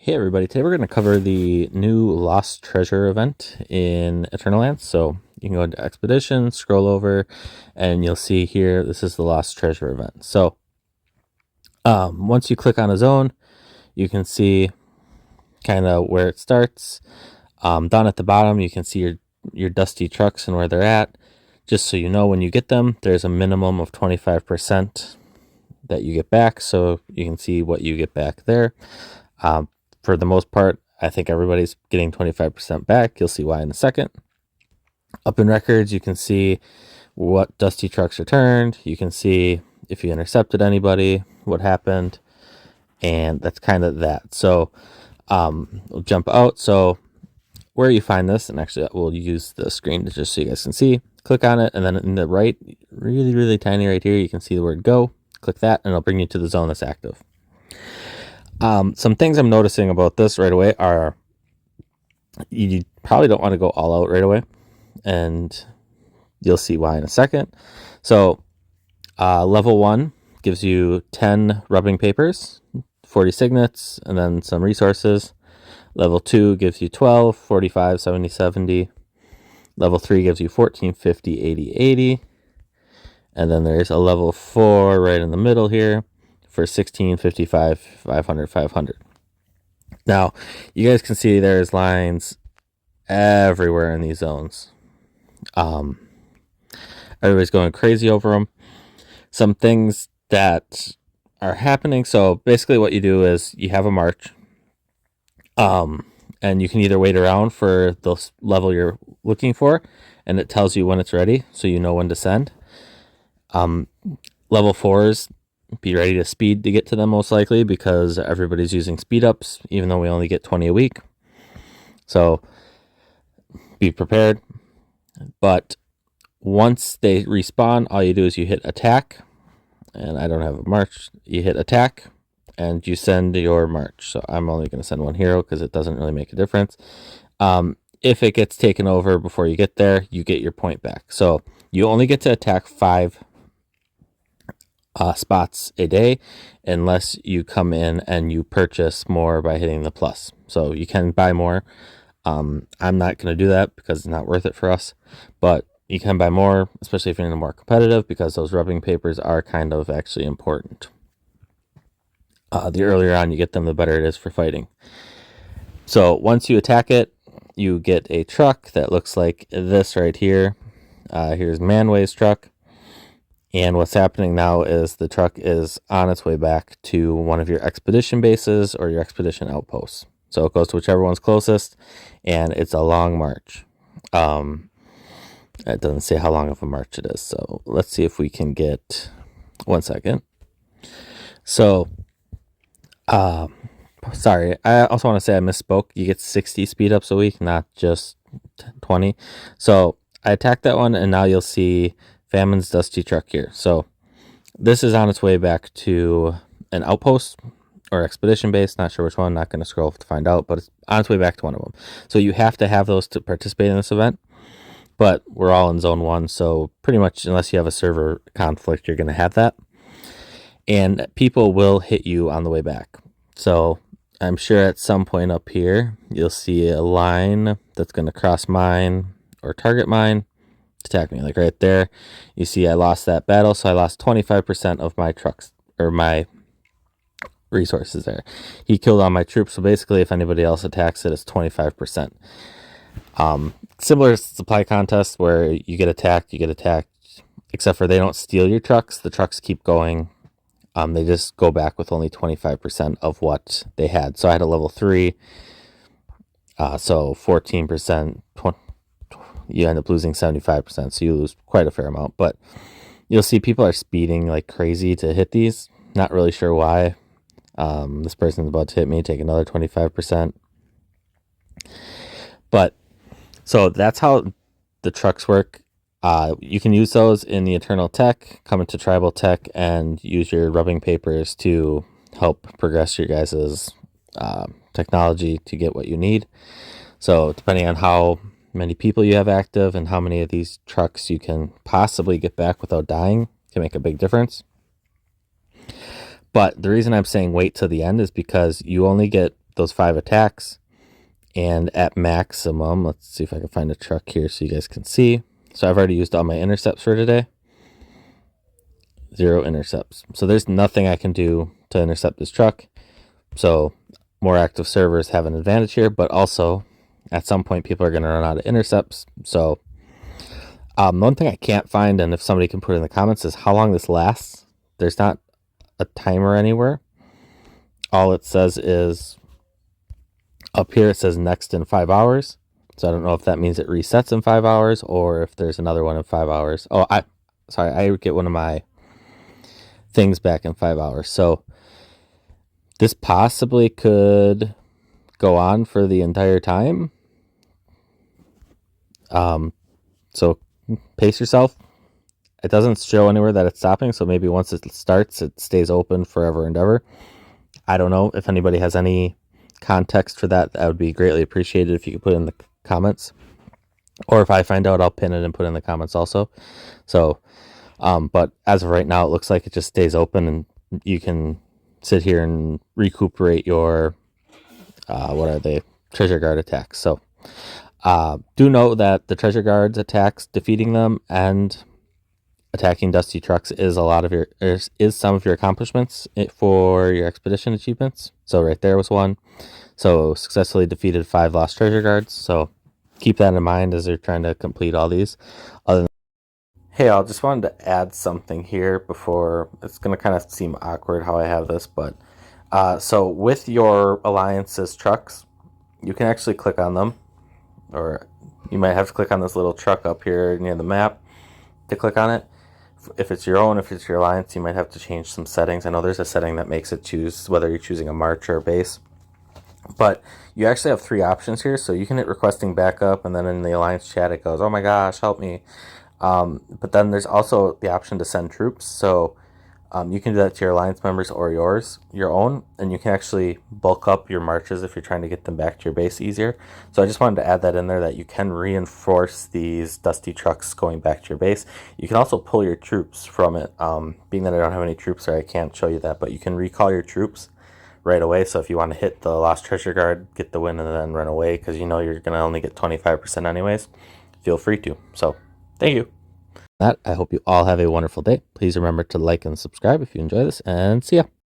Hey everybody, today we're going to cover the new Lost Treasure event in Eternalands. So you can go into Expedition, scroll over, and you'll see here, this is the Lost Treasure event. So once you click on a zone, you can see kind of where it starts. Down at the bottom, you can see your dusty trucks and where they're at. Just so you know, when you get them, there's a minimum of 25% that you get back. So you can see what you get back there. For the most part, I think everybody's getting 25% back. You'll see why in a second. Up in records, you can see what dusty trucks returned. You can see if you intercepted anybody, what happened, and that's kind of that. So we'll jump out. So where you find this, and actually we'll use the screen to just so you guys can see. Click on it, and then in the right, really tiny right here, you can see the word go. Click that, and it'll bring you to the zone that's active. Some things I'm noticing about this right away are you probably don't want to go all out right away, and you'll see why in a second. So level 1 gives you 10 rubbing papers, 40 signets, and then some resources. Level 2 gives you 12, 45, 70, 70. Level 3 gives you 14, 50, 80, 80. And then there's a level 4 right in the middle here for 16, 55, 500, 500. Now, you guys can see there's lines everywhere in these zones. Everybody's going crazy over them. Some things that are happening. So basically what you do is you have a march. And you can either wait around for the level you're looking for, and it tells you when it's ready, so you know when to send. Level 4s, be ready to speed to get to them most likely, because everybody's using speed ups, even though we only get 20 a week. So be prepared. But once they respawn, all you do is you hit attack, and I don't have a march. You hit attack, and you send your march. So I'm only going to send one hero because it doesn't really make a difference. If it gets taken over before you get there, you get your point back. So you only get to attack 5 spots a day unless you come in and you purchase more by hitting the plus. So you can buy more. I'm not going to do that because it's not worth it for us. But you can buy more, especially if you're in a more competitive, because those rubbing papers are kind of actually important. The earlier on you get them, the better it is for fighting. So once you attack it, you get a truck that looks like this right here. Here's Manway's truck. And what's happening now is the truck is on its way back to one of your expedition bases or your expedition outposts. So it goes to whichever one's closest, and it's a long march. It doesn't say how long of a march it is. So let's see if we can get 1 second. So sorry, I also want to say I misspoke. You get 60 speed ups a week, not just 20. So I attacked that one, and now you'll see Famine's dusty truck here. So this is on its way back to an outpost or expedition base. Not sure which one. Not going to scroll to find out, but it's on its way back to one of them. So you have to have those to participate in this event. But we're all in zone 1, so pretty much unless you have a server conflict, you're going to have that. And people will hit you on the way back. So I'm sure at some point up here, you'll see a line that's going to cross mine or target mine, attack me. Like right there, you see I lost that battle, so I lost 25% of my trucks or my resources there. He killed all my troops, so basically if anybody else attacks it, it's 25%. Similar supply contest where you get attacked, except for they don't steal your trucks. The trucks keep going. They just go back with only 25% of what they had. So I had a level 3, so 14%, you end up losing 75%, so you lose quite a fair amount. But you'll see people are speeding like crazy to hit these. Not really sure why. This person's about to hit me, take another 25%. But so that's how the trucks work. You can use those in the Eternal Tech, come into Tribal Tech, and use your rubbing papers to help progress your guys' technology to get what you need. So depending on how many people you have active and how many of these trucks you can possibly get back without dying can make a big difference. But the reason I'm saying wait till the end is because you only get those 5 attacks. And at maximum, let's see if I can find a truck here so you guys can see. So I've already used all my intercepts for today. 0 intercepts. So there's nothing I can do to intercept this truck. So more active servers have an advantage here, but also at some point people are going to run out of intercepts. So one thing I can't find, and if somebody can put in the comments, is how long this lasts. There's not a timer anywhere. All it says is up here, it says next in 5 hours. So I don't know if that means it resets in 5 hours or if there's another one in 5 hours. Oh, I get one of my things back in 5 hours. So this possibly could go on for the entire time. So pace yourself. It doesn't show anywhere that it's stopping, so maybe once it starts, it stays open forever and ever. I don't know. If anybody has any context for that, that would be greatly appreciated if you could put it in the comments. Or if I find out, I'll pin it and put it in the comments also. So, but as of right now, it looks like it just stays open, and you can sit here and recuperate your, what are they, treasure guard attacks. So, do know that the treasure guards attacks, defeating them and attacking dusty trucks is some of your accomplishments for your expedition achievements. So right there was one. So successfully defeated 5 lost treasure guards. So keep that in mind as you're trying to complete all these. Hey, I just wanted to add something here before. It's going to kind of seem awkward how I have this, but so with your alliance's trucks, you can actually click on them, or you might have to click on this little truck up here near the map to click on it. If it's your own, if it's your alliance, you might have to change some settings. I know there's a setting that makes it choose whether you're choosing a march or a base. But you actually have 3 options here. So you can hit requesting backup, and then in the alliance chat it goes, oh my gosh, help me. But then there's also the option to send troops. So you can do that to your alliance members or your own, and you can actually bulk up your marches if you're trying to get them back to your base easier. So I just wanted to add that in there, that you can reinforce these dusty trucks going back to your base. You can also pull your troops from it. Being that I don't have any troops there, I can't show you that, but you can recall your troops right away. So if you want to hit the lost treasure guard, get the win, and then run away because you know you're going to only get 25% anyways, feel free to. So thank you. I hope you all have a wonderful day. Please remember to like and subscribe if you enjoy this, and see ya.